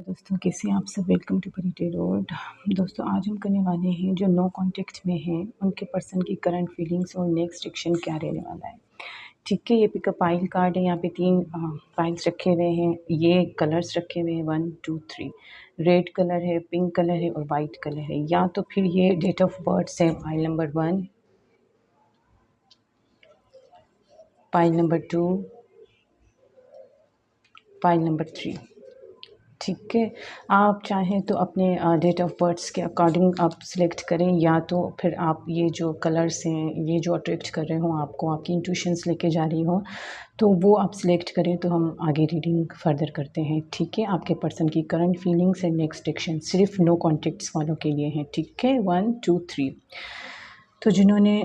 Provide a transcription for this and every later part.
तो दोस्तों कैसे हैं आप सब। वेलकम टू परिटे रोड। दोस्तों आज हम करने वाले हैं जो नो कॉन्टेक्ट में हैं उनके पर्सन की करंट फीलिंग्स और नेक्स्ट एक्शन क्या रहने वाला है। ठीक है, ये पिकअप पाइल कार्ड है। यहाँ पे 3 पाइल्स रखे हुए हैं। ये कलर्स रखे हुए हैं 1 2 3। रेड कलर है, पिंक कलर है और वाइट कलर है। या तो फिर ये डेट ऑफ बर्थ है। Pile number 1, pile number 2, pile number 3। ठीक है, आप चाहें तो अपने डेट ऑफ बर्थ्स के अकॉर्डिंग आप सिलेक्ट करें, या तो फिर आप ये जो कलर्स हैं ये जो अट्रैक्ट कर रहे हों, आपको आपकी इंट्यूशंस लेके जा रही हो, तो वो आप सिलेक्ट करें तो हम आगे रीडिंग फर्दर करते हैं। ठीक है, आपके पर्सन की current feelings and next action सिर्फ नो कॉन्टेक्ट्स वालों के लिए हैं। ठीक है, 1 2 3। तो जिन्होंने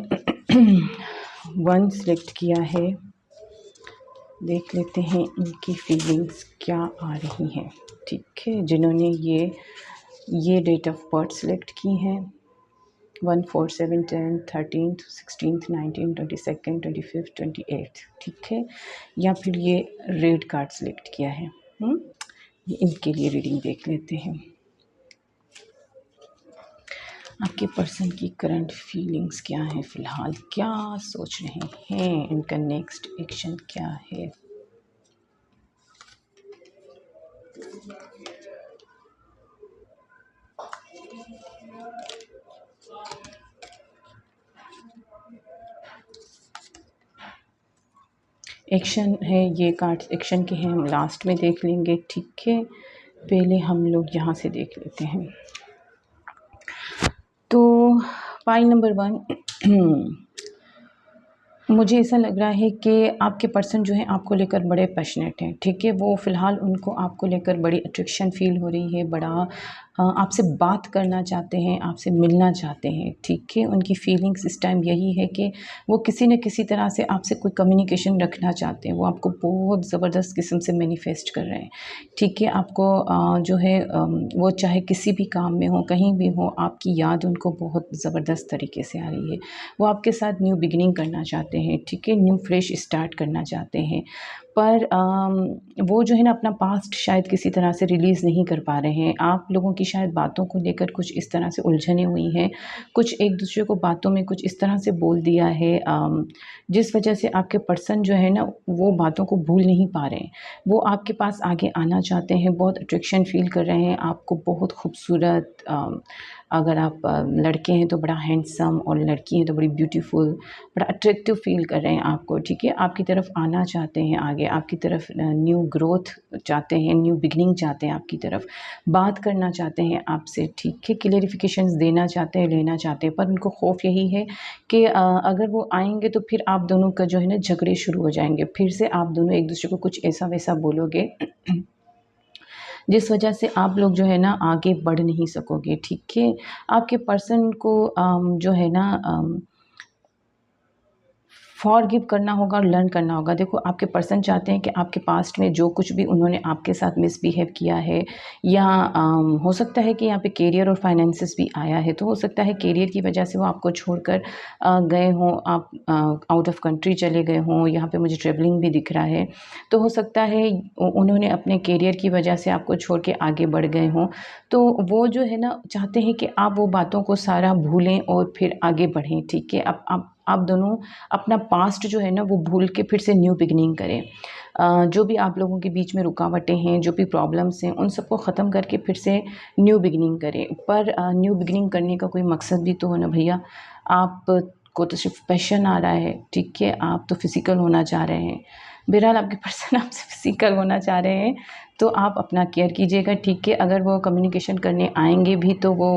1 सिलेक्ट किया है, देख लेते हैं इनकी फीलिंग्स क्या आ रही हैं। ठीक है, जिन्होंने ये डेट ऑफ बर्थ सेलेक्ट की हैं 1 4 7 10 13 16 19 22 25 28। ठीक है, या फिर ये रेड कार्ड सेलेक्ट किया है। ये इनके लिए रीडिंग देख लेते हैं। आपके पर्सन की करंट फीलिंग्स क्या है, फ़िलहाल क्या सोच रहे हैं, इनका नेक्स्ट एक्शन क्या है। एक्शन है, ये कार्ड एक्शन के हैं, हम लास्ट में देख लेंगे। ठीक है, पहले हम लोग यहाँ से देख लेते हैं। तो पाइल नंबर 1 मुझे ऐसा लग रहा है कि आपके पर्सन जो है आपको लेकर बड़े पैशनेट हैं। ठीक है, वो फ़िलहाल उनको आपको लेकर बड़ी अट्रैक्शन फ़ील हो रही है, बड़ा आपसे बात करना चाहते हैं, आपसे मिलना चाहते हैं। ठीक है, उनकी फ़ीलिंग्स इस टाइम यही है कि वो किसी न किसी तरह से आपसे कोई कम्युनिकेशन रखना चाहते हैं। वो आपको बहुत ज़बरदस्त किस्म से मैनिफेस्ट कर रहे हैं। ठीक है, आपको जो है वो चाहे किसी भी काम में हो, कहीं भी हो, आपकी याद उनको बहुत ज़बरदस्त तरीके से आ रही है। वो आपके साथ न्यू बिगिनिंग करना चाहते हैं। ठीक है, न्यू फ्रेश स्टार्ट करना चाहते हैं, पर वो जो है ना अपना पास्ट शायद किसी तरह से रिलीज़ नहीं कर पा रहे हैं। आप लोगों की शायद बातों को लेकर कुछ इस तरह से उलझने हुई हैं, कुछ एक दूसरे को बातों में कुछ इस तरह से बोल दिया है जिस वजह से आपके पर्सन जो है ना वो बातों को भूल नहीं पा रहे हैं। वो आपके पास आगे आना चाहते हैं, बहुत अट्रैक्शन फ़ील कर रहे हैं, आपको बहुत खूबसूरत अगर आप लड़के हैं तो बड़ा हैंडसम और लड़की हैं तो बड़ी ब्यूटीफुल, बड़ा अट्रैक्टिव फ़ील कर रहे हैं आपको। ठीक है, आपकी तरफ आना चाहते हैं, आगे आपकी तरफ न्यू ग्रोथ चाहते हैं, न्यू बिगनिंग चाहते हैं, आपकी तरफ बात करना चाहते हैं आपसे। ठीक है, क्लेरिफिकेशंस देना चाहते हैं, लेना चाहते हैं, पर उनको खौफ यही है कि अगर वो आएंगे तो फिर आप दोनों का जो है ना झगड़े शुरू हो जाएंगे, फिर से आप दोनों एक दूसरे को कुछ ऐसा वैसा बोलोगे जिस वजह से आप लोग जो है ना आगे बढ़ नहीं सकोगे। ठीक है, आपके पर्सन को जो है ना फॉरगिव करना होगा और लर्न करना होगा। देखो, आपके पर्सन चाहते हैं कि आपके पास्ट में जो कुछ भी उन्होंने आपके साथ मिसबिहेव किया है, या हो सकता है कि यहाँ पे करियर और फाइनेंसेस भी आया है, तो हो सकता है करियर की वजह से वो आपको छोड़कर गए हों, आप आउट ऑफ कंट्री चले गए हों। यहाँ पे मुझे ट्रेवलिंग भी दिख रहा है, तो हो सकता है उन्होंने अपने करियर की वजह से आपको छोड़ के आगे बढ़ गए हों। तो वो जो है ना चाहते हैं कि आप वो बातों को सारा भूलें और फिर आगे बढ़ें। ठीक है, आप दोनों अपना पास्ट जो है ना वो भूल के फिर से न्यू बिगिनिंग करें। जो भी आप लोगों के बीच में रुकावटें हैं, जो भी प्रॉब्लम्स हैं, उन सबको ख़त्म करके फिर से न्यू बिगिनिंग करें। पर न्यू बिगिनिंग करने का कोई मकसद भी तो हो ना भैया। आप को तो सिर्फ पैशन आ रहा है। ठीक है, आप तो फिज़िकल होना चाह रहे हैं। बहरहाल आपके पर्सन आपसे फिज़िकल होना चाह रहे हैं, तो आप अपना केयर कीजिएगा। ठीक है, अगर वो कम्युनिकेशन करने आएंगे भी तो वो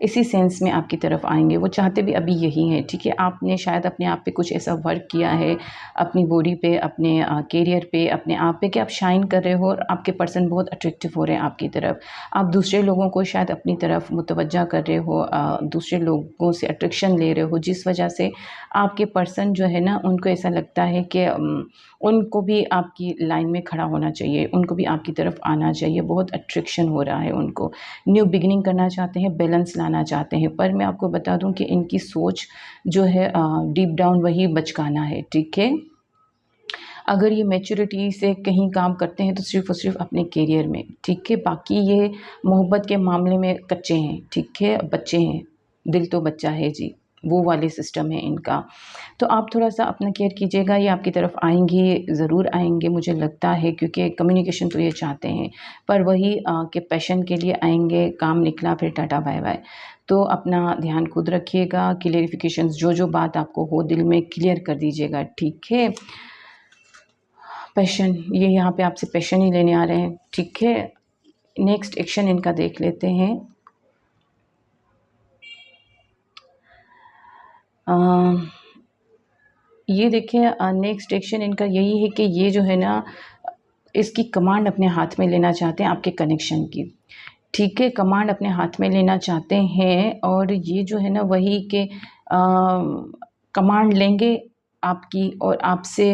इसी सेंस में आपकी तरफ आएंगे, वो चाहते भी अभी यही है। ठीक है, आपने शायद अपने आप पे कुछ ऐसा वर्क किया है, अपनी बॉडी पे, अपने करियर पे, अपने आप पे, कि आप शाइन कर रहे हो और आपके पर्सन बहुत अट्रैक्टिव हो रहे हैं आपकी तरफ। आप दूसरे लोगों को शायद अपनी तरफ मुतवज्जा कर रहे हो, दूसरे लोगों से अट्रैक्शन ले रहे हो, जिस वजह से आपके पर्सन जो है ना उनको ऐसा लगता है कि उनको भी आपकी लाइन में खड़ा होना चाहिए, उनको भी आपकी तरफ आना चाहिए। बहुत अट्रैक्शन हो रहा है उनको, न्यू बिगिनिंग करना चाहते हैं, बैलेंस लाना चाहते हैं। पर मैं आपको बता दूं कि इनकी सोच जो है डीप डाउन वही बचकाना है। ठीक है, अगर ये मैच्योरिटी से कहीं काम करते हैं तो सिर्फ़ और सिर्फ अपने करियर में, ठीक है। बाकी ये मोहब्बत के मामले में कच्चे हैं, ठीक है, बच्चे हैं, दिल तो बच्चा है जी, वो वाले सिस्टम है इनका। तो आप थोड़ा-सा अपना केयर कीजिएगा, ये आपकी तरफ आएँगे, ज़रूर आएँगे मुझे लगता है, क्योंकि कम्युनिकेशन तो ये चाहते हैं। पर वही कि पैशन के लिए आएँगे, काम निकला फिर टाटा बाय-बाय। तो अपना ध्यान खुद रखिएगा, क्लेरिफ़िकेशंस जो-जो बात आपको हो दिल में क्लियर कर दीजिएगा, ठीक है। पैशन, ये यहाँ पे आपसे पैशन ही लेने आ रहे हैं, ठीक है। नेक्स्ट एक्शन इनका देख लेते हैं। ये देखिए, नेक्स्ट एक्शन इनका यही है कि ये जो है ना, इसकी कमांड अपने हाथ में लेना चाहते हैं आपके कनेक्शन की, ठीक है। कमांड अपने हाथ में लेना चाहते हैं और ये जो है ना वही कि कमांड लेंगे आपकी और आपसे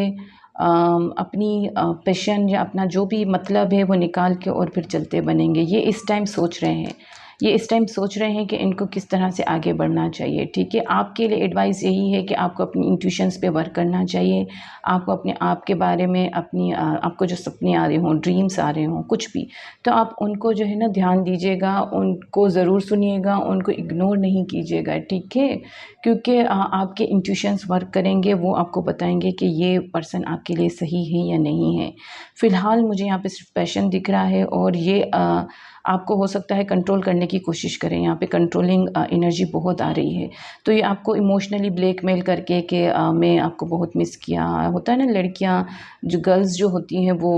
अपनी पैशन या अपना जो भी मतलब है वो निकाल के और फिर चलते बनेंगे। ये इस टाइम सोच रहे हैं, ये इस टाइम सोच रहे हैं कि इनको किस तरह से आगे बढ़ना चाहिए, ठीक है। आपके लिए एडवाइस यही है कि आपको अपनी इंट्यूशंस पे वर्क करना चाहिए। आपको अपने आप के बारे में अपनी आपको जो सपने आ रहे हों, ड्रीम्स आ रहे हों, कुछ भी, तो आप उनको जो है ना ध्यान दीजिएगा, उनको ज़रूर सुनिएगा, उनको इग्नोर नहीं कीजिएगा, ठीक है। क्योंकि आपके इंट्यूशंस वर्क करेंगे, वो आपको बताएँगे कि ये पर्सन आपके लिए सही है या नहीं है। फ़िलहाल मुझे यहाँ पे सिर्फ़ पैशन दिख रहा है और ये आपको हो सकता है कंट्रोल करने की कोशिश करें। यहाँ पे कंट्रोलिंग एनर्जी बहुत आ रही है, तो ये आपको इमोशनली ब्लैकमेल करके कि मैं आपको बहुत मिस किया। होता है ना, लड़कियाँ जो गर्ल्स जो होती हैं वो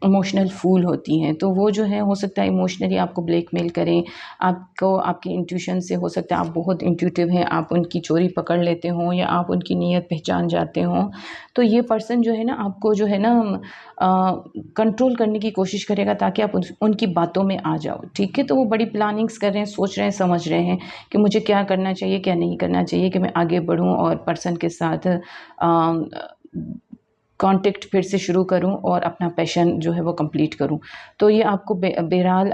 इमोशनल फूल होती हैं, तो वो जो है हो सकता है इमोशनली आपको ब्लैकमेल करें। आपको आपके इंट्यूशन से हो सकता है आप बहुत इंट्यूटिव हैं, आप उनकी चोरी पकड़ लेते हों या आप उनकी नीयत पहचान जाते हों। तो ये पर्सन जो है ना आपको जो है ना कंट्रोल करने की कोशिश करेगा ताकि आप उनकी बातों में आ जाओ, ठीक है। तो वो बड़ी प्लानिंग्स कर रहे हैं, सोच रहे हैं, समझ रहे हैं कि मुझे क्या करना चाहिए, क्या नहीं करना चाहिए, कि मैं आगे बढ़ूँ और पर्सन के साथ कॉन्टेक्ट फिर से शुरू करूँ और अपना पैशन जो है वो कंप्लीट करूँ। तो ये आपको बहरहाल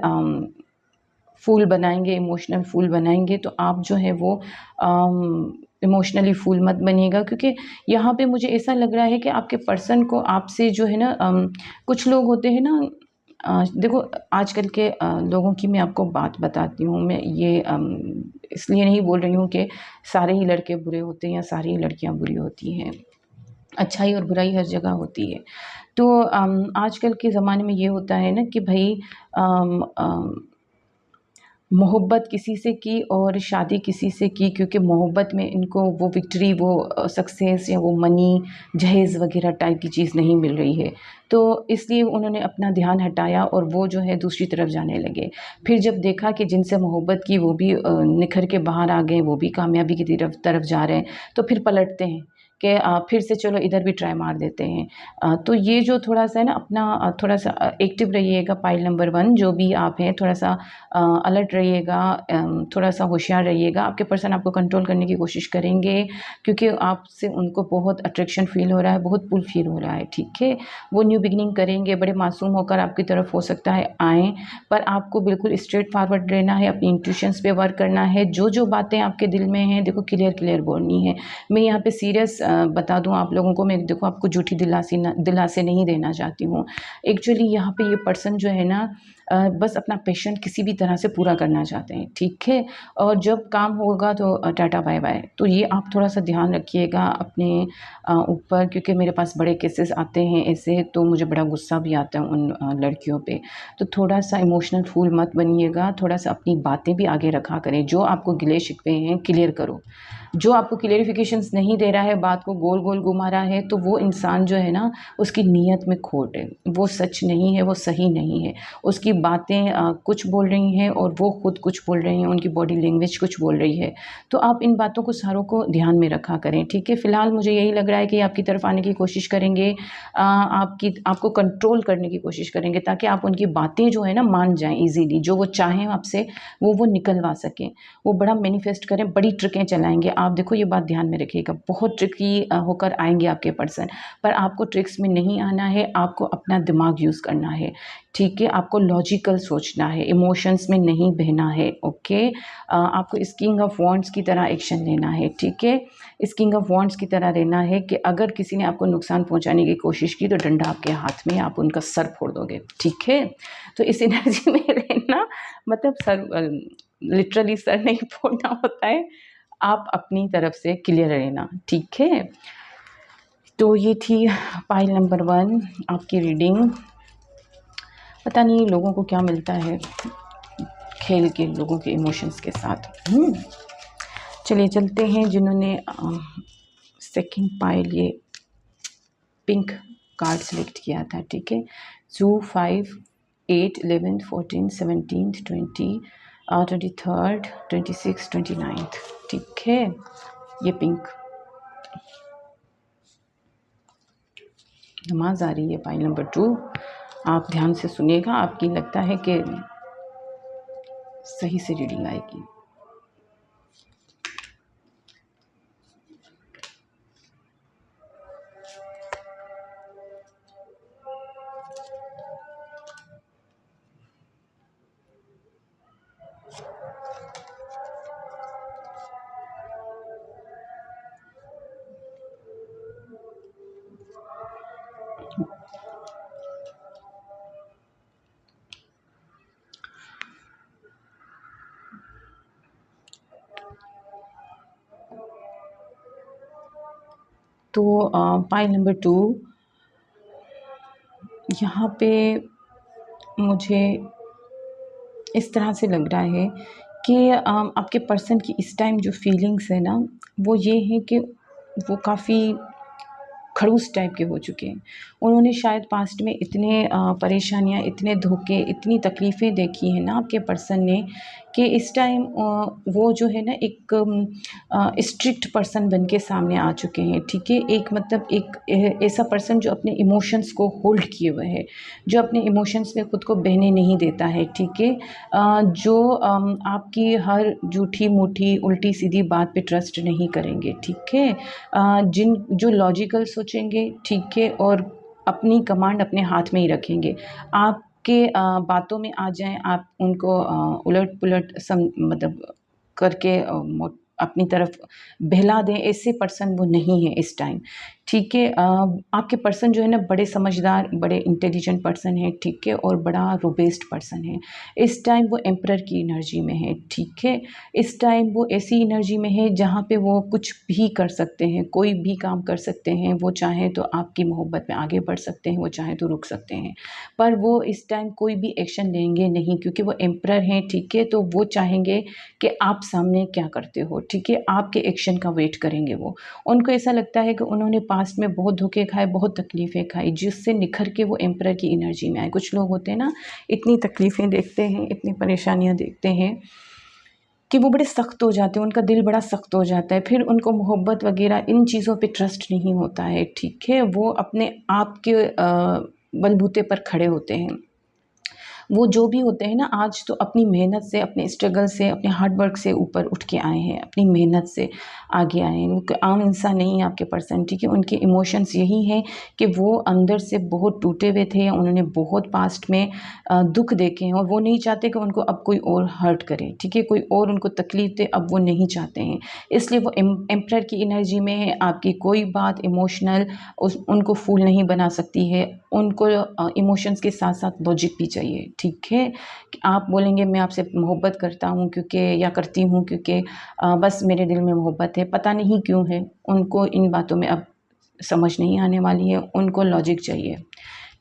फूल बनाएंगे, इमोशनल फूल बनाएंगे, तो आप जो है वो इमोशनली फूल मत बनिएगा, क्योंकि यहाँ पे मुझे ऐसा लग रहा है कि आपके पर्सन को आपसे जो है ना कुछ लोग होते हैं ना, देखो आजकल के लोगों की मैं आपको बात बताती हूँ। मैं ये इसलिए नहीं बोल रही हूँ कि सारे ही लड़के बुरे होते हैं या सारी ही लड़कियाँ बुरी होती हैं, अच्छाई और बुराई हर जगह होती है। तो आजकल के ज़माने में ये होता है ना कि भाई मोहब्बत किसी से की और शादी किसी से की, क्योंकि मोहब्बत में इनको वो विक्ट्री, वो सक्सेस या वो मनी, जहेज़ वग़ैरह टाइप की चीज़ नहीं मिल रही है। तो इसलिए उन्होंने अपना ध्यान हटाया और वो जो है दूसरी तरफ जाने लगे। फिर जब देखा कि जिनसे मोहब्बत की वो भी निखर के बाहर आ गए, वो भी कामयाबी की तरफ जा रहे हैं, तो फिर पलटते हैं कि फिर से चलो इधर भी ट्राई मार देते हैं। तो ये जो थोड़ा-सा है ना अपना थोड़ा-सा एक्टिव रहिएगा, पाइल नंबर 1 जो भी आप हैं, थोड़ा-सा अलर्ट रहिएगा, थोड़ा-सा होशियार रहिएगा। आपके पर्सन आपको कंट्रोल करने की कोशिश करेंगे, क्योंकि आपसे उनको बहुत अट्रैक्शन फ़ील हो रहा है, बहुत पुल फ़ील हो रहा है, ठीक है। वो न्यू बिगिनिंग करेंगे, बड़े मासूम होकर आपकी तरफ हो सकता है आएँ, पर आपको बिल्कुल स्ट्रेट फॉरवर्ड रहना है, अपनी इंट्यूशंस पे वर्क करना है। जो-जो बातें आपके दिल में हैं, देखो क्लियर बोलनी है। मैं यहाँ पे सीरियस बता दूँ आप लोगों को, मैं देखो आपको झूठी दिलासे नहीं देना चाहती हूँ। एक्चुअली यहाँ पे ये पर्सन जो है ना बस अपना पैशन किसी भी तरह से पूरा करना चाहते हैं, ठीक है। और जब काम होगा तो टाटा बाय-बाय। तो ये आप थोड़ा-सा ध्यान रखिएगा अपने ऊपर, क्योंकि मेरे पास बड़े केसेस आते हैं ऐसे, तो मुझे बड़ा गुस्सा भी आता है उन लड़कियों पे। तो थोड़ा-सा इमोशनल फूल मत बनिएगा, थोड़ा-सा अपनी बातें भी आगे रखा करें। जो आपको गिले-शिकवे हैं क्लियर करो। जो आपको क्लेरिफ़िकेशंस नहीं दे रहा है, बात को गोल-गोल घुमा रहा है, तो वो इंसान जो है ना उसकी नीयत में खोट है। वो सच नहीं है, वो सही नहीं है। उसकी बातें कुछ बोल रही हैं और वो खुद कुछ बोल रही हैं, उनकी बॉडी लैंग्वेज कुछ बोल रही है। तो आप इन बातों को सारों को ध्यान में रखा करें, ठीक है। फ़िलहाल मुझे यही लग रहा है कि आपकी तरफ आने की कोशिश करेंगे, आपको कंट्रोल करने की कोशिश करेंगे, ताकि आप उनकी बातें जो है ना मान जाएँ ईज़िली। जो वो चाहें आपसे वो निकलवा सकें। वो बड़ा मैनिफेस्ट करें, बड़ी ट्रिकें चलाएँगे आप देखो ये बात ध्यान में रखिएगा, बहुत ट्रिकी होकर आएंगे आपके पर्सन, पर आपको ट्रिक्स में नहीं आना है, आपको अपना दिमाग यूज़ करना है, ठीक है। आपको लॉजिकल सोचना है, इमोशंस में नहीं बहना है, ओके। आपको इस किंग ऑफ वॉन्ड्स की तरह एक्शन लेना है, ठीक है। इस किंग ऑफ वॉन्ड्स की तरह रहना है कि अगर किसी ने आपको नुकसान पहुंचाने की कोशिश की तो डंडा आपके हाथ में, आप उनका सर फोड़ दोगे, ठीक है। तो इस एनर्जी में रहना मतलब सर लिटरली सर नहीं फोड़ना होता है, आप अपनी तरफ से क्लियर रहना, ठीक है। तो ये थी पाइल नंबर 1 आपकी रीडिंग। पता नहीं लोगों को क्या मिलता है खेल के लोगों के इमोशंस के साथ। चलिए चलते हैं जिन्होंने सेकंड पाइल ये पिंक कार्ड सेलेक्ट किया था, ठीक है। 2 5 8 11 14 17 20 23rd 26 29, ठीक है। ये पिंक नमाज आ रही है पाइल नंबर 2, आप ध्यान से सुनिएगा, आपकी लगता है कि सही से रीडिंग आएगी। तो पाइल नंबर 2 यहाँ पे मुझे इस तरह से लग रहा है कि आपके पर्सन की इस टाइम जो फीलिंग्स है ना, वो ये है कि वो काफ़ी खड़ूस टाइप के हो चुके हैं। उन्होंने शायद पास्ट में इतने परेशानियाँ, इतने धोखे, इतनी तकलीफ़ें देखी हैं ना आपके पर्सन ने, कि इस टाइम वो जो है ना एक स्ट्रिक्ट पर्सन बन के सामने आ चुके हैं, ठीक है। एक मतलब एक ऐसा पर्सन जो अपने इमोशंस को होल्ड किए हुए है, जो अपने इमोशंस में खुद को बहने नहीं देता है, ठीक है। जो आपकी हर झूठी मूठी उल्टी सीधी बात पे ट्रस्ट नहीं करेंगे, ठीक है। जिन जो लॉजिकल सोचेंगे, ठीक है, और अपनी कमांड अपने हाथ में ही रखेंगे। आपके बातों में आ जाएँ, आप उनको उलट-पुलट मतलब करके अपनी तरफ बहला दें, ऐसे पर्सन वो नहीं है इस टाइम, ठीक है। आपके पर्सन जो है ना बड़े समझदार, बड़े इंटेलिजेंट पर्सन है, ठीक है, और बड़ा रोबेस्ट पर्सन है। इस टाइम वो एम्परर की एनर्जी में है, ठीक है। इस टाइम वो ऐसी एनर्जी में है जहाँ पे वो कुछ भी कर सकते हैं, कोई भी काम कर सकते हैं। वो चाहें तो आपकी मोहब्बत में आगे बढ़ सकते हैं, वो चाहें तो रुक सकते हैं, पर वो इस टाइम कोई भी एक्शन लेंगे नहीं, क्योंकि वो एम्परर हैं, ठीक है। तो वो चाहेंगे कि आप सामने क्या करते हो, ठीक है, आपके एक्शन का वेट करेंगे वो। उनको ऐसा लगता है कि उन्होंने पास्ट में बहुत धोखे खाए, बहुत तकलीफ़ें खाई, जिससे निखर के वो एम्परर की एनर्जी में आए। कुछ लोग होते हैं ना, इतनी तकलीफ़ें देखते हैं, इतनी परेशानियाँ देखते हैं कि वो बड़े सख्त हो जाते हैं, उनका दिल बड़ा सख्त हो जाता है, फिर उनको मोहब्बत वगैरह इन चीज़ों पे ट्रस्ट नहीं होता है, ठीक है। वो अपने आप के बलबूते पर खड़े होते हैं। वो जो भी होते हैं ना, आज तो अपनी मेहनत से, अपने स्ट्रगल से, अपने हार्ड वर्क से ऊपर उठ के आए हैं, अपनी मेहनत से आगे आए हैं। वो आम इंसान नहीं है आपके पर्सन, ठीक है। उनके इमोशंस यही हैं कि वो अंदर से बहुत टूटे हुए थे, उन्होंने बहुत पास्ट में दुख देखे हैं, और वो नहीं चाहते कि उनको अब कोई और हर्ट करे, ठीक है, कोई और उनको तकलीफ़ दे, अब वो नहीं चाहते हैं। इसलिए वो एम्परर की एनर्जी में है। आपकी कोई बात इमोशनल उनको फूल नहीं बना सकती है। उनको इमोशंस के साथ साथ लॉजिक भी चाहिए, ठीक है। कि आप बोलेंगे मैं आपसे मोहब्बत करता हूँ क्योंकि, या करती हूँ क्योंकि बस मेरे दिल में मोहब्बत है, पता नहीं क्यों है। उनको इन बातों में अब समझ नहीं आने वाली है, उनको लॉजिक चाहिए,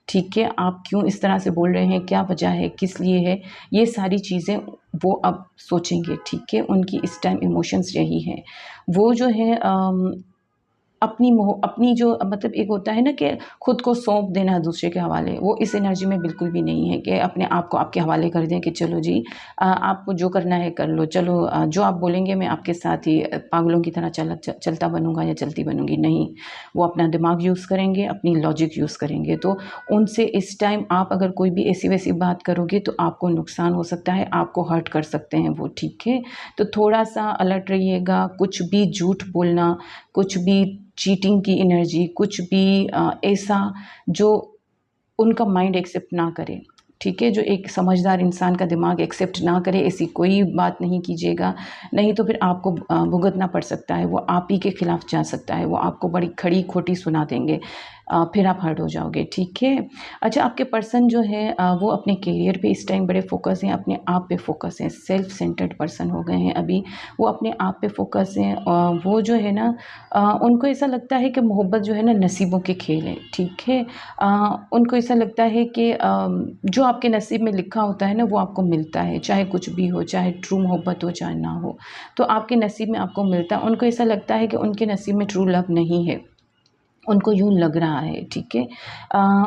ठीक है। आप क्यों इस तरह से बोल रहे हैं, क्या वजह है, किस लिए है, ये सारी चीज़ें वो अब सोचेंगे, ठीक है। उनकी इस टाइम इमोशंस यही हैं। वो जो है अपनी जो मतलब एक होता है ना कि खुद को सौंप देना दूसरे के हवाले, वो इस एनर्जी में बिल्कुल भी नहीं है कि अपने आप को आपके हवाले कर दें कि चलो जी आपको जो करना है कर लो, चलो जो आप बोलेंगे मैं आपके साथ ही पागलों की तरह चलता बनूंगा या चलती बनूंगी। नहीं, वो अपना दिमाग यूज़ करेंगे, अपनी लॉजिक यूज़ करेंगे। तो उनसे इस टाइम आप अगर कोई भी ऐसी वैसी बात करोगे तो आपको नुकसान हो सकता है, आपको हर्ट कर सकते हैं वो, ठीक है। तो थोड़ा सा अलर्ट रहिएगा। कुछ भी झूठ बोलना, कुछ भी चीटिंग की एनर्जी, कुछ भी ऐसा जो उनका माइंड एक्सेप्ट ना करे, ठीक है, जो एक समझदार इंसान का दिमाग एक्सेप्ट ना करे, ऐसी कोई बात नहीं कीजिएगा। नहीं तो फिर आपको भुगतना पड़ सकता है, वो आप ही के खिलाफ जा सकता है, वो आपको बड़ी खड़ी खोटी सुना देंगे, फिर आप हर्ट हो जाओगे, ठीक है। अच्छा, आपके पर्सन जो है वो अपने करियर पे इस टाइम बड़े फोकस हैं, अपने आप पे फोकस हैं, सेल्फ सेंटर्ड पर्सन हो गए हैं अभी, वो अपने आप पे फोकस हैं। वो जो है ना उनको ऐसा लगता है कि मोहब्बत जो है ना नसीबों के खेल है, ठीक है। उनको ऐसा लगता है कि जो आपके नसीब में लिखा होता है ना वो आपको मिलता है, चाहे कुछ भी हो, चाहे ट्रू मोहब्बत हो चाहे ना हो, तो आपके नसीब में आपको मिलता है। उनको ऐसा लगता है कि उनके नसीब में ट्रू लव नहीं है, उनको यूँ लग रहा है, ठीक है।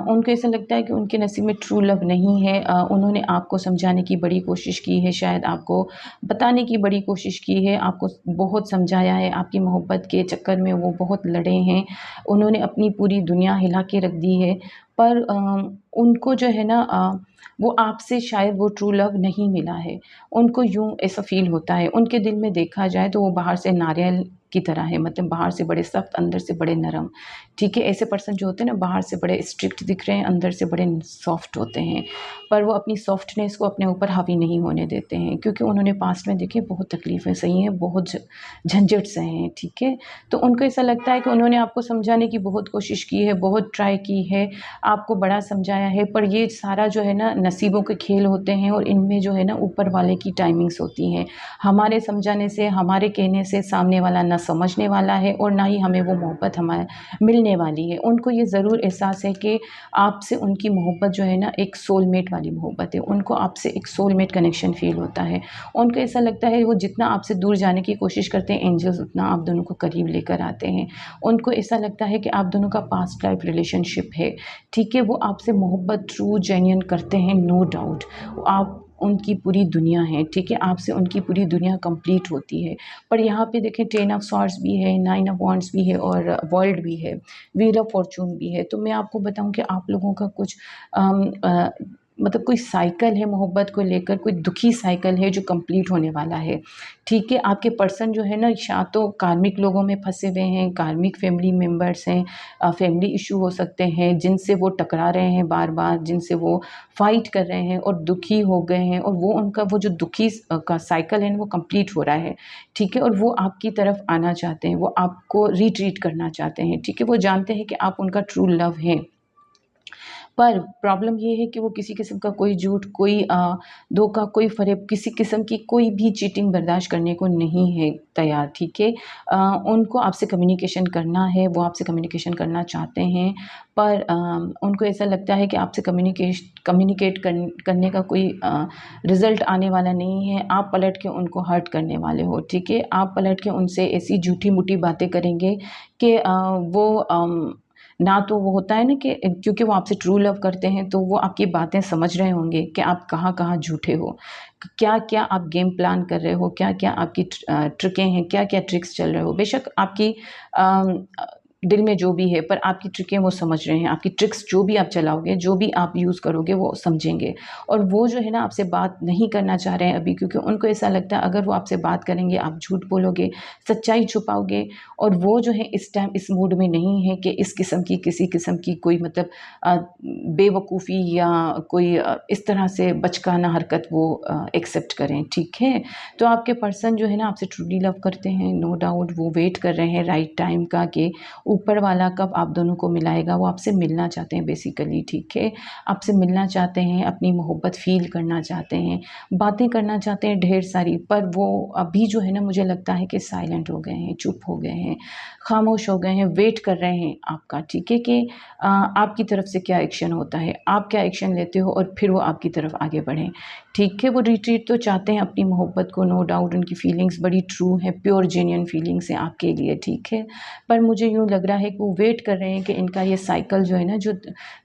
उनको ऐसा लगता है कि उनके नसीब में ट्रू लव नहीं है। उन्होंने आपको समझाने की बड़ी कोशिश की है, शायद आपको बताने की बड़ी कोशिश की है, आपको बहुत समझाया है, आपकी मोहब्बत के चक्कर में वो बहुत लड़े हैं, उन्होंने अपनी पूरी दुनिया हिला के रख दी है। पर उनको जो है ना वो आपसे शायद वो ट्रू लव नहीं मिला है। उनको यूँ ऐसा फ़ील होता है, उनके दिल में देखा जाए तो वो बाहर से नारियल की तरह है, मतलब बाहर से बड़े सख्त, अंदर से बड़े नरम, ठीक है। ऐसे पर्सन जो होते हैं ना बाहर से बड़े स्ट्रिक्ट दिख रहे हैं, अंदर से बड़े सॉफ्ट होते हैं, पर वो अपनी सॉफ्टनेस को अपने ऊपर हावी नहीं होने देते हैं, क्योंकि उन्होंने पास्ट में देखिए बहुत तकलीफ़ें सही हैं, बहुत झंझट सहे हैं, ठीक है। तो उनको ऐसा लगता है कि उन्होंने आपको समझाने की बहुत कोशिश की है, बहुत ट्राई की है, आपको बड़ा समझाया है, पर ये सारा जो है ना नसीबों के खेल होते हैं, और इनमें जो है ना ऊपर वाले की टाइमिंग्स होती हैं। हमारे समझाने से, हमारे कहने से सामने वाला ना समझने वाला है और ना ही हमें वो मोहब्बत हमारे मिलने वाली है। उनको ये ज़रूर एहसास है कि आपसे उनकी मोहब्बत जो है ना एक सोलमेट वाली मोहब्बत है, उनको आपसे एक सोलमेट कनेक्शन फ़ील होता है। उनको ऐसा लगता है वो जितना आपसे दूर जाने की कोशिश करते हैं एंजल्स, उतना आप दोनों को करीब लेकर आते हैं। उनको ऐसा लगता है कि आप दोनों का पास्ट लाइफ रिलेशनशिप है, ठीक है। वो आपसे मोहब्बत ट्रू जेन्युइन करते हैं, नो डाउट। आप उनकी पूरी दुनिया है, ठीक है, आपसे उनकी पूरी दुनिया कंप्लीट होती है। पर यहाँ पे देखें 10 ऑफ स्वॉर्ड्स भी है, 9 ऑफ वॉन्ड्स भी है और वर्ल्ड भी है, व्हील ऑफ फॉर्चून भी है। तो मैं आपको बताऊँ कि आप लोगों का कुछ मतलब कोई साइकिल है मोहब्बत को लेकर, कोई दुखी साइकिल है जो कंप्लीट होने वाला है, ठीक है। आपके पर्सन जो है ना या तो कार्मिक लोगों में फंसे हुए हैं, कार्मिक फैमिली मेम्बर्स हैं, फैमिली इशू हो सकते हैं जिनसे वो टकरा रहे हैं बार बार, जिनसे वो फाइट कर रहे हैं और दुखी हो गए हैं, और वो उनका वो जो दुखी का साइकिल है वो कंप्लीट हो रहा है, ठीक है। और वो आपकी तरफ आना चाहते हैं, वो आपको रिट्रीट करना चाहते हैं, ठीक है। वो जानते हैं कि आप उनका ट्रू लव हैं, पर प्रॉब्लम ये है कि वो किसी किस्म का कोई झूठ, कोई धोखा, कोई फ़रेब, किसी किस्म की कोई भी चीटिंग बर्दाश्त करने को नहीं है तैयार, ठीक है। उनको आपसे कम्युनिकेशन करना है, वो आपसे कम्युनिकेशन करना चाहते हैं, पर उनको ऐसा लगता है कि आपसे कम्युनिकेट करने का कोई रिज़ल्ट आने वाला नहीं है। आप पलट के उनको हर्ट करने वाले हो, ठीक है। आप पलट के उनसे ऐसी झूठी-मूठी बातें करेंगे कि वो ना तो वो होता है ना कि क्योंकि वो आपसे ट्रू लव करते हैं तो वो आपकी बातें समझ रहे होंगे कि आप कहाँ-कहाँ झूठे हो, क्या-क्या आप गेम प्लान कर रहे हो, क्या-क्या आपकी ट्रिकें हैं, क्या-क्या ट्रिक्स चल रहे हो। बेशक आपकी दिल में जो भी है, पर आपकी ट्रिकें वो समझ रहे हैं, आपकी ट्रिक्स जो भी आप चलाओगे, जो भी आप यूज़ करोगे वो समझेंगे। और वो जो है ना आपसे बात नहीं करना चाह रहे हैं अभी, क्योंकि उनको ऐसा लगता है अगर वो आपसे बात करेंगे आप झूठ बोलोगे, सच्चाई छुपाओगे, और वो जो है इस टाइम इस मूड में नहीं है कि इस किस्म की किसी किस्म की कोई मतलब बेवकूफ़ी या कोई इस तरह से बचकाना हरकत वो एक्सेप्ट करें, ठीक है। तो आपके पर्सन जो है ना आपसे ट्रूली लव करते हैं, नो डाउट। वो वेट कर रहे हैं राइट टाइम का कि ऊपर वाला कब आप दोनों को मिलाएगा। वो आपसे मिलना चाहते हैं बेसिकली, ठीक है। आपसे मिलना चाहते हैं, अपनी मोहब्बत फ़ील करना चाहते हैं, बातें करना चाहते हैं ढेर सारी, पर वो अभी जो है ना मुझे लगता है कि साइलेंट हो गए हैं, चुप हो गए हैं, खामोश हो गए हैं, वेट कर रहे हैं आपका, ठीक है, कि आपकी तरफ से क्या एक्शन होता है, आप क्या एक्शन लेते हो और फिर वो आपकी तरफ आगे बढ़ें, ठीक है। वो रिट्रीट तो चाहते हैं अपनी मोहब्बत को, नो डाउट। उनकी फीलिंग्स बड़ी ट्रू हैं, प्योर जेन्युइन फीलिंग्स हैं आपके लिए, ठीक है। पर मुझे यूँ लग लग रहा है कि वो वेट कर रहे हैं कि इनका ये साइकिल जो है ना, जो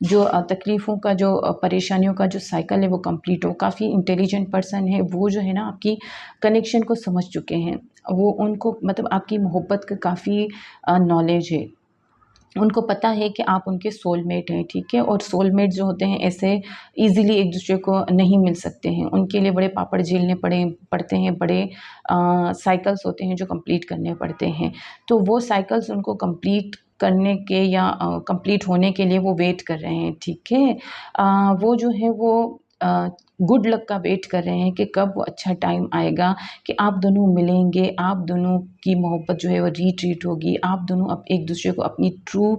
जो तकलीफ़ों का, जो परेशानियों का जो साइकिल है वो कंप्लीट हो। काफ़ी इंटेलिजेंट पर्सन है वो, जो है ना आपकी कनेक्शन को समझ चुके हैं। वो उनको मतलब आपकी मोहब्बत का काफ़ी नॉलेज है। उनको पता है कि आप उनके सोलमेट हैं, ठीक है? और सोलमेट जो होते हैं ऐसे ईज़िली एक दूसरे को नहीं मिल सकते हैं। उनके लिए बड़े पापड़ झेलने पड़ते हैं, बड़े साइकिल्स होते हैं जो कंप्लीट करने पड़ते हैं। तो वो साइकिल्स उनको कंप्लीट करने के या कंप्लीट होने के लिए वो वेट कर रहे हैं, ठीक है? वो जो है वो गुड लक का वेट कर रहे हैं कि कब वो अच्छा टाइम आएगा कि आप दोनों मिलेंगे, आप दोनों की मोहब्बत जो है वो रीट्रीट होगी, आप दोनों एक दूसरे को अपनी ट्रू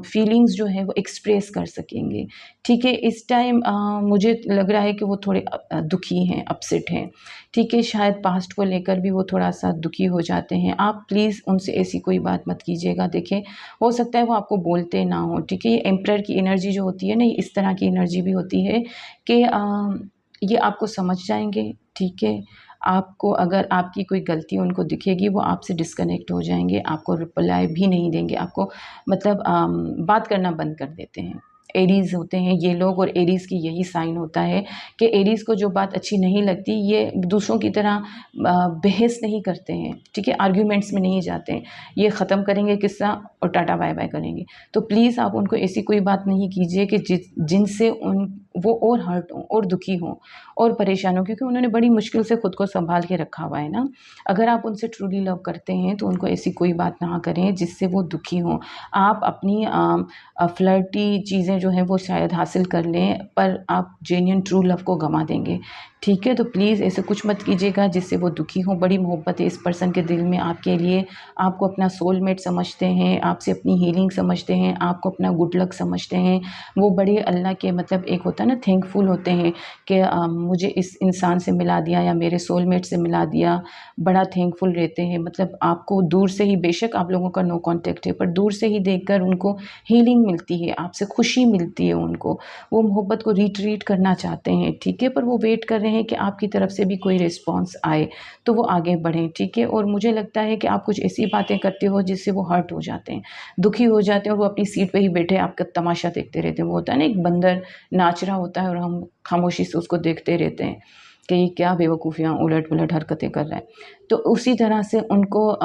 फीलिंग्स जो है वो एक्सप्रेस कर सकेंगे, ठीक है? इस टाइम मुझे लग रहा है कि वो थोड़े दुखी हैं, अपसेट हैं, ठीक है? शायद पास्ट को लेकर भी वो थोड़ा-सा दुखी हो जाते हैं। आप प्लीज़ उनसे ऐसी कोई बात मत कीजिएगा। देखिए, हो सकता है वो आपको बोलते ना हों, ठीक है? ये एम्परर की एनर्जी जो होती है ना, ये इस तरह की एनर्जी भी होती है कि ये आपको समझ जाएँगे, ठीक है? आपको अगर आपकी कोई गलती उनको दिखेगी, वो आपसे डिस्कनेक्ट हो जाएँगे, आपको रिप्लाई भी नहीं देंगे, आपको मतलब बात करना बंद कर देते हैं। एरीज़ होते हैं ये लोग, और एरीज़ की यही साइन होता है कि एरीज़ को जो बात अच्छी नहीं लगती, ये दूसरों की तरह बहस नहीं करते हैं, ठीक है? आर्ग्यूमेंट्स में नहीं जाते हैं। ये ख़त्म करेंगे किस्सा और टाटा बाय-बाय करेंगे। तो प्लीज़ आप उनको ऐसी कोई बात नहीं कीजिए कि जिनसे वो और हर्ट हों और दुखी हों और परेशान हों, क्योंकि उन्होंने बड़ी मुश्किल से खुद को सँभाल के रखा हुआ है ना। अगर आप उनसे ट्रूली लव करते हैं तो उनको ऐसी कोई बात ना करें जिससे वो दुखी हों। आप अपनी फ्लर्टी चीज़ें जो हैं वो शायद हासिल कर लें, पर आप जेन्युइन ट्रू लव को गँवा देंगे, ठीक है? तो प्लीज़ ऐसे कुछ मत कीजिएगा जिससे वो दुखी हों। बड़ी मोहब्बत है इस पर्सन के दिल में आपके लिए, आपको अपना सोलमेट समझते हैं, आपसे अपनी हीलिंग समझते हैं, आपको अपना गुड लक समझते हैं। वो बड़े अल्लाह के मतलब एक होता है ना, थैंकफुल होते हैं कि मुझे इस इंसान से मिला दिया या मेरे सोलमेट से मिला दिया, बड़ा थैंकफुल रहते हैं। मतलब आपको दूर से ही, बेशक आप लोगों का नो कॉन्टैक्ट है, पर दूर से ही देखकर उनको हीलिंग मिलती है, आपसे खुशी मिलती है उनको। वो मोहब्बत को रिट्रीट करना चाहते हैं, ठीक है? पर वो वेट कर रहे हैं कि आपकी तरफ से भी कोई रिस्पॉन्स आए, तो वो आगे बढ़ें, ठीक है? और मुझे लगता है कि आप कुछ ऐसी बातें करते हो जिससे वो हर्ट हो जाते हैं, दुखी हो जाते हैं, और वो अपनी सीट पे ही बैठे आपका तमाशा देखते रहते हैं। वो होता है ना, एक बंदर नाच रहा होता है और हम खामोशी से उसको देखते रहते हैं कि ये क्या बेवकूफ़ियाँ उलट-पुलट हरकतें कर रहा है। तो उसी तरह से उनको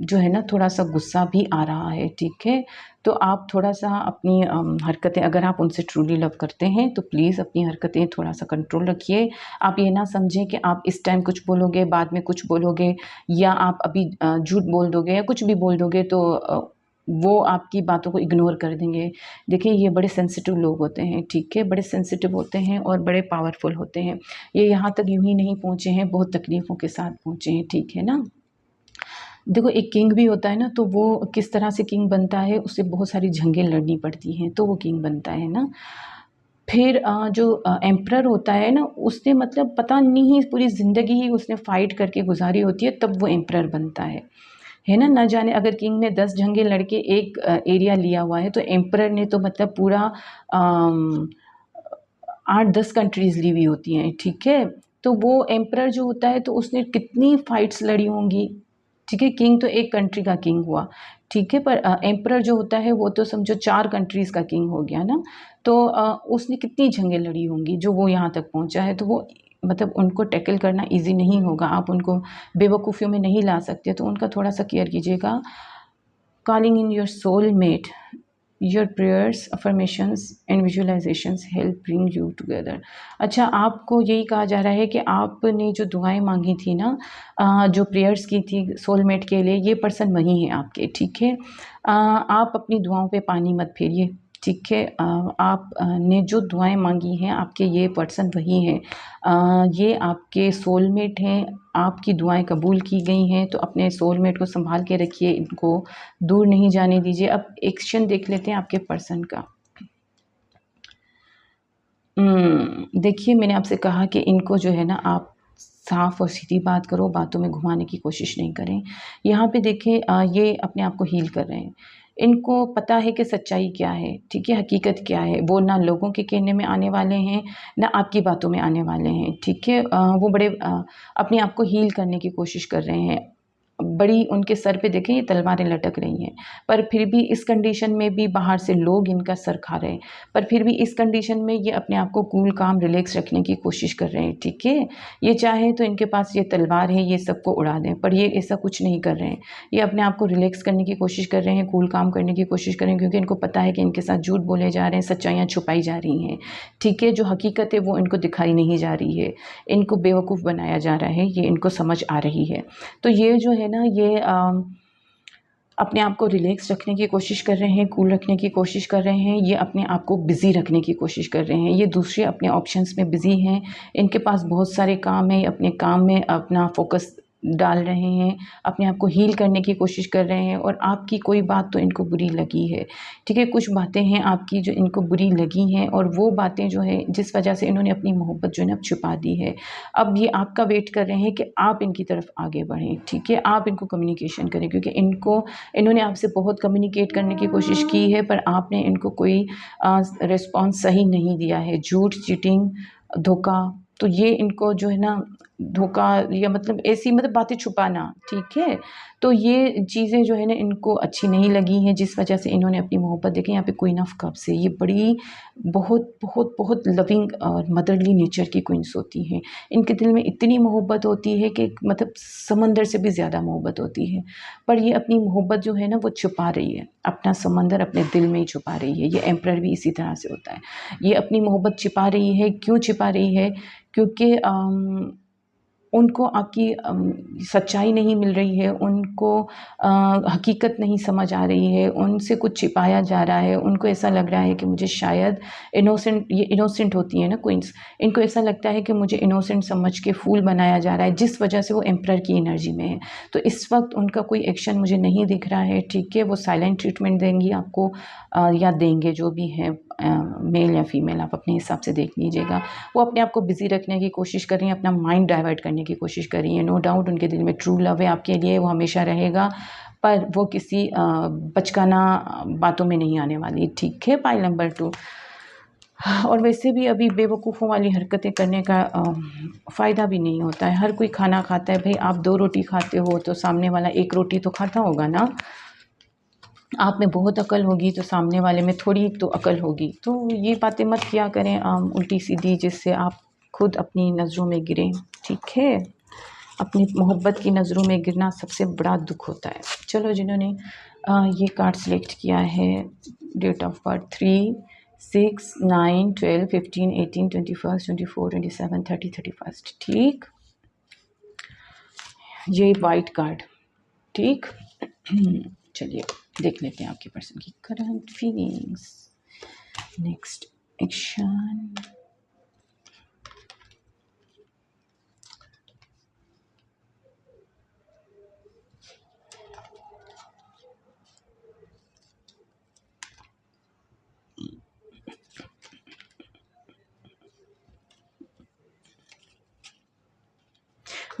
जो है ना थोड़ा-सा गुस्सा भी आ रहा है, ठीक है? तो आप थोड़ा-सा अपनी हरकतें, अगर आप उनसे ट्रूली लव करते हैं तो प्लीज़ अपनी हरकतें थोड़ा-सा कंट्रोल रखिए। आप ये ना समझें कि आप इस टाइम कुछ बोलोगे, बाद में कुछ बोलोगे, या आप अभी झूठ बोल दोगे या कुछ भी बोल दोगे तो वो आपकी बातों को इग्नोर कर देंगे। देखिए, ये बड़े सेंसिटिव लोग होते हैं, ठीक है? बड़े सेंसिटिव होते हैं और बड़े पावरफुल होते हैं। ये यहाँ तक यूँ ही नहीं पहुँचे हैं, बहुत तकलीफ़ों के साथ पहुँचे हैं, ठीक है ना? देखो, एक किंग भी होता है ना, तो वो किस तरह से किंग बनता है, उसे बहुत सारी जंगें लड़नी पड़ती हैं, तो वो किंग बनता है ना। फिर जो एम्परर होता है ना, उसने मतलब पता नहीं पूरी ज़िंदगी ही उसने फ़ाइट करके गुज़ारी होती है, तब वो एम्परर बनता है ना? ना जाने अगर किंग ने 10 जंगें लड़ के एक एरिया लिया हुआ है, तो एम्परर ने तो मतलब पूरा 8-10 कंट्रीज़ ली हुई होती हैं, ठीक है? तो वो एम्परर जो होता है, तो उसने कितनी फ़ाइट्स लड़ी होंगी, ठीक है? किंग तो एक कंट्री का किंग हुआ, ठीक है? पर एम्परर जो होता है वो तो समझो 4 कंट्रीज़ का किंग हो गया ना। तो उसने कितनी जंगें लड़ी होंगी जो वो यहाँ तक पहुँचा है, तो वो मतलब उनको टैकल करना ईज़ी नहीं होगा, आप उनको बेवकूफ़ियों में नहीं ला सकते, तो उनका थोड़ा-सा केयर कीजिएगा। Calling in your soulmate, your prayers, affirmations and visualisations help bring you together. अच्छा, आपको यही कहा जा रहा है कि आपने जो दुआएं मांगी थी ना, जो प्रेयर्स की थी सोलमेट के लिए, ये पर्सन वही है आपके, ठीक है? आप अपनी दुआओं पे पानी मत फेरिए, ठीक है? आप ने जो दुआएं मांगी हैं, आपके ये पर्सन वही हैं। ये आपके सोलमेट हैं, आपकी दुआएं कबूल की गई हैं, तो अपने सोलमेट को संभाल के रखिए, इनको दूर नहीं जाने दीजिए। अब एक्शन देख लेते हैं आपके पर्सन का। देखिए, मैंने आपसे कहा कि इनको जो है ना, आप साफ़ और सीधी बात करो, बातों में घुमाने की कोशिश नहीं करें। यहाँ पे देखें, ये अपने आप को हील कर रहे हैं। इनको पता है कि सच्चाई क्या है, ठीक है? हकीकत क्या है। वो ना लोगों के कहने में आने वाले हैं, ना आपकी बातों में आने वाले हैं, ठीक है? वो बड़े अपने आप को हील करने की कोशिश कर रहे हैं। बड़ी उनके सर पे देखें ये तलवारें लटक रही हैं, पर फिर भी इस कंडीशन में भी बाहर से लोग इनका सर खा रहे हैं, पर फिर भी इस कंडीशन में ये अपने आप को कूल काम रिलैक्स रखने की कोशिश कर रहे हैं। ठीक है, ये चाहे तो इनके पास ये तलवार है, ये सबको उड़ा दें, पर ये ऐसा कुछ नहीं कर रहे हैं। ये अपने आप को रिलैक्स करने की कोशिश कर रहे हैं, कूल काम करने की कोशिश कर रहे हैं, क्योंकि इनको पता है कि इनके साथ झूठ बोले जा रहे हैं, सच्चाइयाँ छुपाई जा रही हैं। ठीक है, जो हकीकत है वो इनको दिखाई नहीं जा रही है, इनको बेवकूफ़ बनाया जा रहा है, ये इनको समझ आ रही है। तो ये जो है ना, ये अपने आप को रिलैक्स रखने की कोशिश कर रहे हैं, कूल रखने की कोशिश कर रहे हैं, ये अपने आप को बिज़ी रखने की कोशिश कर रहे हैं। ये दूसरे अपने ऑप्शंस में बिज़ी हैं, इनके पास बहुत सारे काम हैं, अपने काम में अपना फोकस डाल रहे हैं, अपने आप को हील करने की कोशिश कर रहे हैं। और आपकी कोई बात तो इनको बुरी लगी है। ठीक है, कुछ बातें हैं आपकी जो इनको बुरी लगी हैं, और वो बातें जो है जिस वजह से इन्होंने अपनी मोहब्बत जो है ना छुपा दी है। अब ये आपका वेट कर रहे हैं कि आप इनकी तरफ आगे बढ़ें। ठीक है, आप इनको कम्युनिकेशन करें, क्योंकि इन्होंने आपसे बहुत कम्युनिकेट करने की कोशिश की है, पर आपने इनको कोई रिस्पॉन्स सही नहीं दिया है। झूठ, चीटिंग, धोखा, तो ये इनको जो है ना धोखा या मतलब ऐसी मतलब बातें छुपाना, ठीक है, तो ये चीज़ें जो है ना इनको अच्छी नहीं लगी हैं, जिस वजह से इन्होंने अपनी मोहब्बत देखी। यहाँ पे क्वीन ऑफ कप से ये बड़ी बहुत बहुत बहुत लविंग और मदरली नेचर की क्वींस होती हैं। इनके दिल में इतनी मोहब्बत होती है कि मतलब समंदर से भी ज़्यादा मोहब्बत होती है, पर ये अपनी मोहब्बत जो है ना वो छुपा रही है, अपना समंदर अपने दिल में ही छुपा रही है। ये एम्परर भी इसी तरह से होता है, ये अपनी मोहब्बत छिपा रही है। क्यों छिपा रही है? क्योंकि उनको आपकी सच्चाई नहीं मिल रही है, उनको हकीकत नहीं समझ आ रही है, उनसे कुछ छिपाया जा रहा है। उनको ऐसा लग रहा है कि मुझे शायद इनोसेंट, ये इनोसेंट होती है ना क्वींस, इनको ऐसा लगता है कि मुझे इनोसेंट समझ के फूल बनाया जा रहा है, जिस वजह से वो एम्परर की एनर्जी में है। तो इस वक्त उनका कोई एक्शन मुझे नहीं दिख रहा है। ठीक है, वो साइलेंट ट्रीटमेंट देंगी आपको या देंगे, जो भी है, मेल या फीमेल, आप अपने हिसाब से देख लीजिएगा। वो अपने आप को बिज़ी रखने की कोशिश कर रही हैं, अपना माइंड डाइवर्ट करने की कोशिश कर रही हैं। नो डाउट उनके दिल में ट्रू लव है आपके लिए, वो हमेशा रहेगा, पर वो किसी बचकाना बातों में नहीं आने वाली। ठीक है, पाइल नंबर 2। और वैसे भी अभी बेवकूफ़ों वाली हरकतें करने का फ़ायदा भी नहीं होता है। हर कोई खाना खाता है भाई, आप 2 रोटी खाते हो तो सामने वाला 1 रोटी तो खाता होगा ना। आप में बहुत अकल होगी तो सामने वाले में थोड़ी तो अकल होगी। तो ये बातें मत किया करें उल्टी सीधी, जिससे आप खुद अपनी नज़रों में गिरें। ठीक है, अपनी मोहब्बत की नज़रों में गिरना सबसे बड़ा दुख होता है। चलो, जिन्होंने ये कार्ड सेलेक्ट किया है, डेट ऑफ बर्थ 3, 6, 9, 12, 15, 18, 21, 24, 27, 30, 31। ठीक, ये वाइट कार्ड। ठीक, चलिए देख लेते हैं आपके पर्सन की करंट फीलिंग्स, नेक्स्ट एक्शन।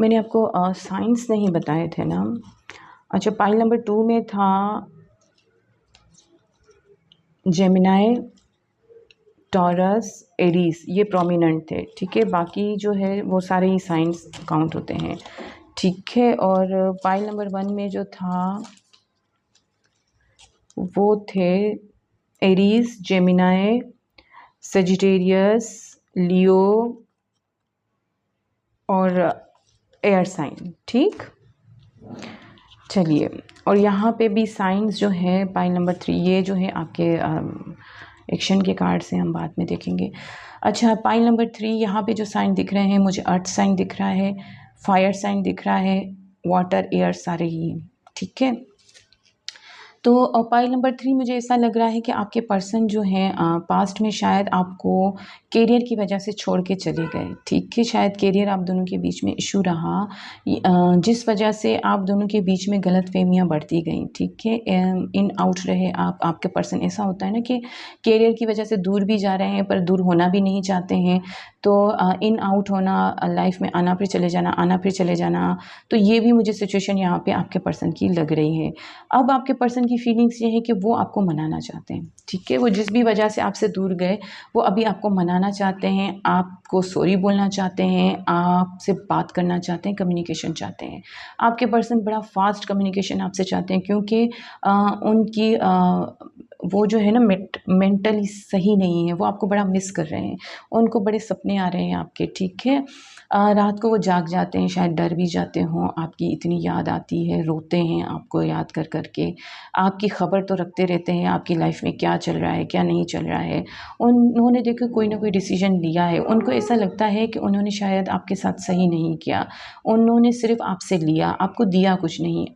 मैंने आपको साइंस नहीं बताए थे ना। अच्छा, पाइल नंबर 2 में था जेमिनाई, टॉरस, एरीज, ये प्रोमिनेंट थे। ठीक है, बाकी जो है वो सारे ही साइंस काउंट होते हैं। ठीक है, और पाइल नंबर 1 में जो था वो थे एरीज, जेमिनाई, सेजिटेरियस, लियो और एयर साइन। ठीक, चलिए, और यहाँ पे भी साइंस जो है पाइल नंबर 3, ये जो है आपके एक्शन के कार्ड से हम बाद में देखेंगे। अच्छा, पाइल नंबर 3, यहाँ पे जो साइन दिख रहे हैं मुझे, अर्थ साइन दिख रहा है, फायर साइन दिख रहा है, वाटर, एयर, सारे ही हैं। ठीक है, तो पाइल नंबर 3 मुझे ऐसा लग रहा है कि आपके पर्सन जो हैं पास्ट में शायद आपको करियर की वजह से छोड़ के चले गए। ठीक है, शायद करियर आप दोनों के बीच में इशू रहा, जिस वजह से आप दोनों के बीच में गलतफहमियां बढ़ती गई। ठीक है, इन आउट रहे आप, आपके पर्सन। ऐसा होता है ना कि करियर की वजह से दूर भी जा रहे हैं पर दूर होना भी नहीं चाहते हैं, तो इन आउट होना, लाइफ में आना फिर चले जाना, आना फिर चले जाना, तो ये भी मुझे सिचुएशन यहाँ पे आपके पर्सन की लग रही है। अब आपके पर्सन की फीलिंग्स ये है कि वो आपको मनाना चाहते हैं। ठीक है, वो जिस भी वजह से आपसे दूर गए वो अभी आपको मनाना बताना चाहते हैं, आपको सॉरी बोलना चाहते हैं, आपसे बात करना चाहते हैं, कम्युनिकेशन चाहते हैं। आपके पर्सन बड़ा फास्ट कम्युनिकेशन आपसे चाहते हैं, क्योंकि उनकी वो जो है ना मेंटली सही नहीं है, वो आपको बड़ा मिस कर रहे हैं, उनको बड़े सपने आ रहे हैं आपके, ठीक है। रात को वो जाग जाते हैं, शायद डर भी जाते हों, आपकी इतनी याद आती है, रोते हैं आपको याद कर कर के, आपकी ख़बर तो रखते रहते हैं आपकी लाइफ में क्या चल रहा है क्या नहीं चल रहा है। उन्होंने देखो कोई ना कोई डिसीजन लिया है, उनको ऐसा लगता है कि उन्होंने शायद आपके साथ सही नहीं किया, उन्होंने सिर्फ आपसे लिया, आपको दिया कुछ नहीं।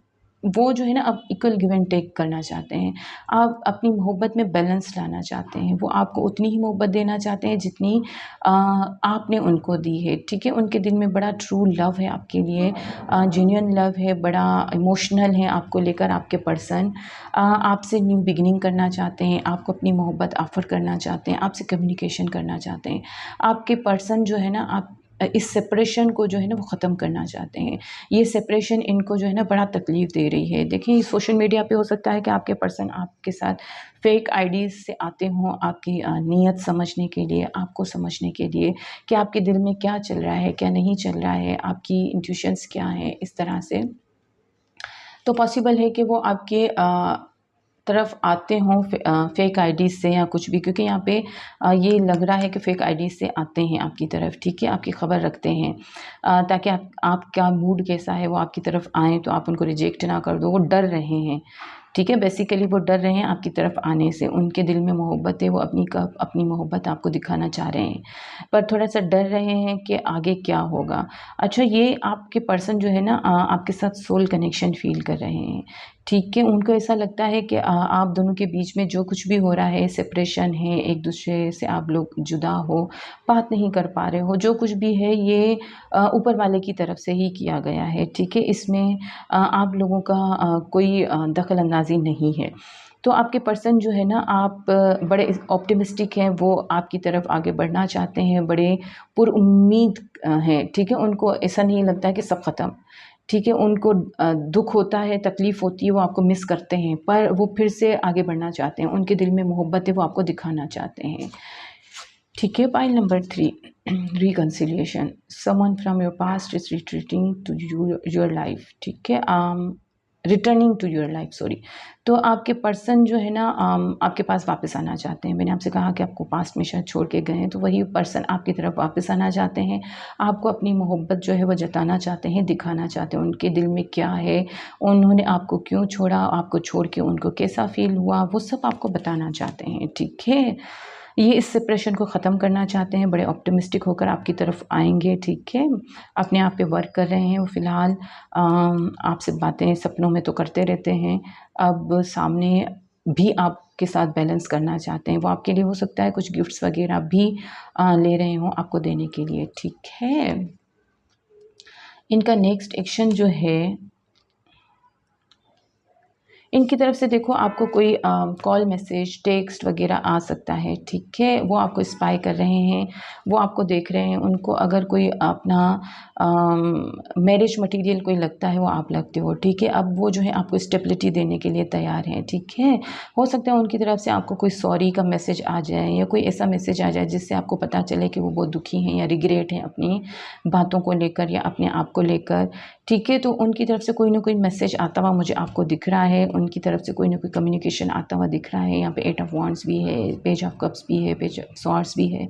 वो जो है ना अब इक्वल गिव एंड टेक करना चाहते हैं, आप अपनी मोहब्बत में बैलेंस लाना चाहते हैं, वो आपको उतनी ही मोहब्बत देना चाहते हैं जितनी आपने उनको दी है, ठीक है। उनके दिल में बड़ा ट्रू लव है आपके लिए, जेन्युइन लव है, बड़ा इमोशनल है आपको लेकर आपके पर्सन। आपसे न्यू बिगिनिंग करना चाहते हैं, आपको अपनी मोहब्बत ऑफ़र करना चाहते हैं, आपसे कम्युनिकेशन करना चाहते हैं। आपके पर्सन जो है ना आप इस सेपरेशन को जो है ना वो ख़त्म करना चाहते हैं। ये सेपरेशन इनको जो है ना बड़ा तकलीफ़ दे रही है। देखिए सोशल मीडिया पे हो सकता है कि आपके पर्सन आपके साथ फ़ेक आईडीज़ से आते हों आपकी नीयत समझने के लिए, आपको समझने के लिए कि आपके दिल में क्या चल रहा है, क्या नहीं चल रहा है, आपकी इंट्यूशंस क्या हैं, इस तरह से। तो पॉसिबल है कि वो आपके तरफ आते हों फ़ेक आईडी से या कुछ भी, क्योंकि यहाँ पे ये लग रहा है कि फ़ेक आईडी से आते हैं आपकी तरफ, ठीक है, आपकी ख़बर रखते हैं, ताकि आपका मूड कैसा है वो आपकी तरफ आएँ तो आप उनको रिजेक्ट ना कर दो। वो डर रहे हैं, ठीक है, बेसिकली वो डर रहे हैं आपकी तरफ आने से, उनके दिल में मोहब्बत है, वो अपनी मोहब्बत आपको दिखाना चाह रहे हैं, पर थोड़ा-सा डर रहे हैं कि आगे क्या होगा। अच्छा, ये आपके पर्सन जो है ना आपके साथ सोल कनेक्शन फ़ील कर रहे हैं, ठीक है। उनको ऐसा लगता है कि आप दोनों के बीच में जो कुछ भी हो रहा है, सेपरेशन है, एक-दूसरे से आप लोग जुदा हो, बात नहीं कर पा रहे हो, जो कुछ भी है ये ऊपर वाले की तरफ से ही किया गया है, ठीक है। इसमें आप लोगों का कोई दखल अंदाज़ी नहीं है। तो आपके पर्सन जो है ना आप बड़े ऑप्टिमिस्टिक हैं, वो आपकी तरफ आगे बढ़ना चाहते हैं, बड़े पुरउम्मीद हैं, ठीक है। उनको ऐसा नहीं लगता है कि सब ख़त्म, ठीक है। उनको दुःख होता है, तकलीफ़ होती है, वो आपको मिस करते हैं, पर वो फिर से आगे बढ़ना चाहते हैं, उनके दिल में मोहब्बत है, वो आपको दिखाना चाहते हैं, ठीक है। Point number 3 reconciliation, someone from your past is retreating to your life, ठीक है, returning to your life, sorry. तो आपके पर्सन जो है ना आपके पास वापस आना चाहते हैं। मैंने आपसे कहा कि आपको पास्ट में शायद छोड़ के गए हैं, तो वही पर्सन आपकी तरफ वापस आना चाहते हैं, आपको अपनी मोहब्बत जो है वो जताना चाहते हैं, दिखाना चाहते हैं, उनके दिल में क्या है, उन्होंने आपको क्यों छोड़ा, आपको छोड़ के उनको कैसा फ़ील हुआ, वो सब आपको बताना चाहते हैं, ठीक है। ये इस सेपरेशन को ख़त्म करना चाहते हैं, बड़े ऑप्टिमिस्टिक होकर आपकी तरफ आएँगे, ठीक है। अपने आप पे वर्क कर रहे हैं वो फ़िलहाल, आपसे बातें सपनों में तो करते रहते हैं, अब सामने भी आपके साथ बैलेंस करना चाहते हैं। वो आपके लिए हो सकता है कुछ गिफ्ट्स वग़ैरह भी ले रहे हों आपको देने के लिए, ठीक है। इनका नेक्स्ट एक्शन जो है, इनकी तरफ से देखो आपको कोई कॉल, मैसेज, टेक्स्ट वग़ैरह आ सकता है, ठीक है। वो आपको स्पाई कर रहे हैं, वो आपको देख रहे हैं, उनको अगर कोई अपना मैरिज मटीरियल कोई लगता है वो आप लगते हो, ठीक है। अब वो जो है आपको स्टेबिलिटी देने के लिए तैयार हैं, ठीक है। हो सकता है उनकी तरफ से आपको कोई सॉरी का मैसेज आ जाए या कोई ऐसा मैसेज आ जाए जिससे आपको पता चले कि वो बहुत दुखी हैं या रिग्रेट हैं अपनी बातों को लेकर या अपने आप को लेकर, ठीक है। तो उनकी तरफ से कोई ना कोई मैसेज आता हुआ मुझे आपको दिख रहा है, उनकी तरफ से कोई ना कोई कम्युनिकेशन आता हुआ दिख रहा है। यहाँ पे 8 ऑफ वांड्स भी है, पेज ऑफ कप्स भी है, पेज ऑफ स्वॉर्ड्स भी है।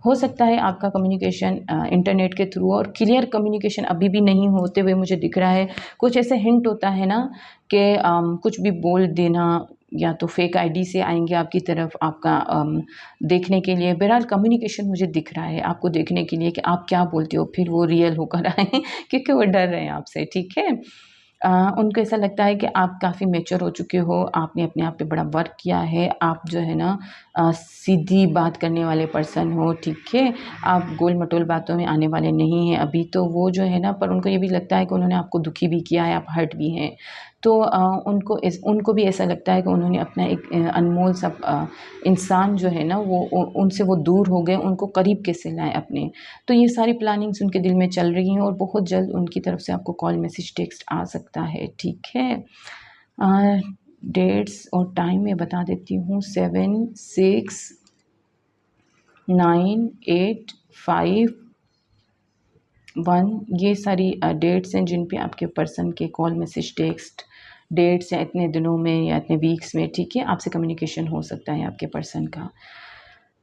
हो सकता है आपका कम्युनिकेशन इंटरनेट के थ्रू, और क्लियर कम्युनिकेशन अभी भी नहीं होते हुए मुझे दिख रहा है। कुछ ऐसे हिंट होता है ना कि कुछ भी बोल देना, या तो फेक आईडी से आएंगे आपकी तरफ आपका देखने के लिए। बहरहाल कम्युनिकेशन मुझे दिख रहा है आपको देखने के लिए कि आप क्या बोलते हो, फिर वो रियल होकर आए क्योंकि वो डर रहे हैं आपसे, ठीक है। उनको ऐसा लगता है कि आप काफ़ी मैच्योर हो चुके हो, आपने अपने आप पे बड़ा वर्क किया है, आप जो है ना सीधी बात करने वाले पर्सन हो, ठीक है। आप गोल-मटोल बातों में आने वाले नहीं हैं अभी, तो वो जो है ना, पर उनको ये भी लगता है कि उन्होंने आपको दुखी भी किया है, आप हर्ट भी हैं। तो उनको भी ऐसा लगता है कि उन्होंने अपना एक अनमोल सा इंसान जो है ना वो उनसे वो दूर हो गए, उनको करीब कैसे लाएँ अपने। तो ये सारी प्लानिंग्स उनके दिल में चल रही हैं और बहुत जल्द उनकी तरफ से आपको कॉल, मैसेज, टेक्स्ट आ सकता है, ठीक है। डेट्स और टाइम मैं बता देती हूँ, 7, 6, 9851, ये सारी डेट्स हैं जिन पे आपके पर्सन के कॉल, मैसेज, टेक्स्ट डेट्स या इतने दिनों में या इतने वीक्स में, ठीक है, आपसे कम्युनिकेशन हो सकता है आपके पर्सन का।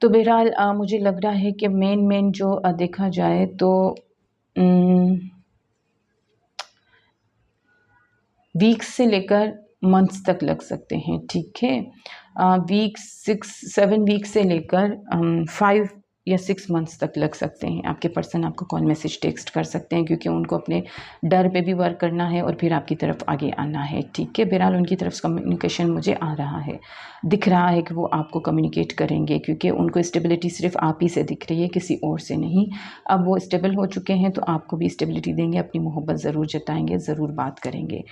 तो बहरहाल मुझे लग रहा है कि मेन जो देखा जाए तो वीक्स से लेकर मंथ्स तक लग सकते हैं, ठीक है। वीक्स 6-7 वीक्स से लेकर 5 या 6 मंथ्स तक लग सकते हैं। आपके पर्सन आपको कॉल, मैसेज, टेक्स्ट कर सकते हैं क्योंकि उनको अपने डर पे भी वर्क करना है और फिर आपकी तरफ आगे आना है, ठीक है। बहरहाल उनकी तरफ से कम्युनिकेशन मुझे आ रहा है, दिख रहा है कि वो आपको कम्युनिकेट करेंगे क्योंकि उनको स्टेबिलिटी सिर्फ आप ही से दिख रही है, किसी और से नहीं। अब वो स्टेबल हो चुके हैं तो आपको भी स्टेबिलिटी देंगे, अपनी मोहब्बत ज़रूर जताएंगे, ज़रूर बात करेंगे,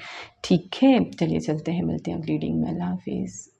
ठीक है। चलिए चलते हैं, मिलते हैं अगली रीडिंग में। अल्लाह हाफिज़।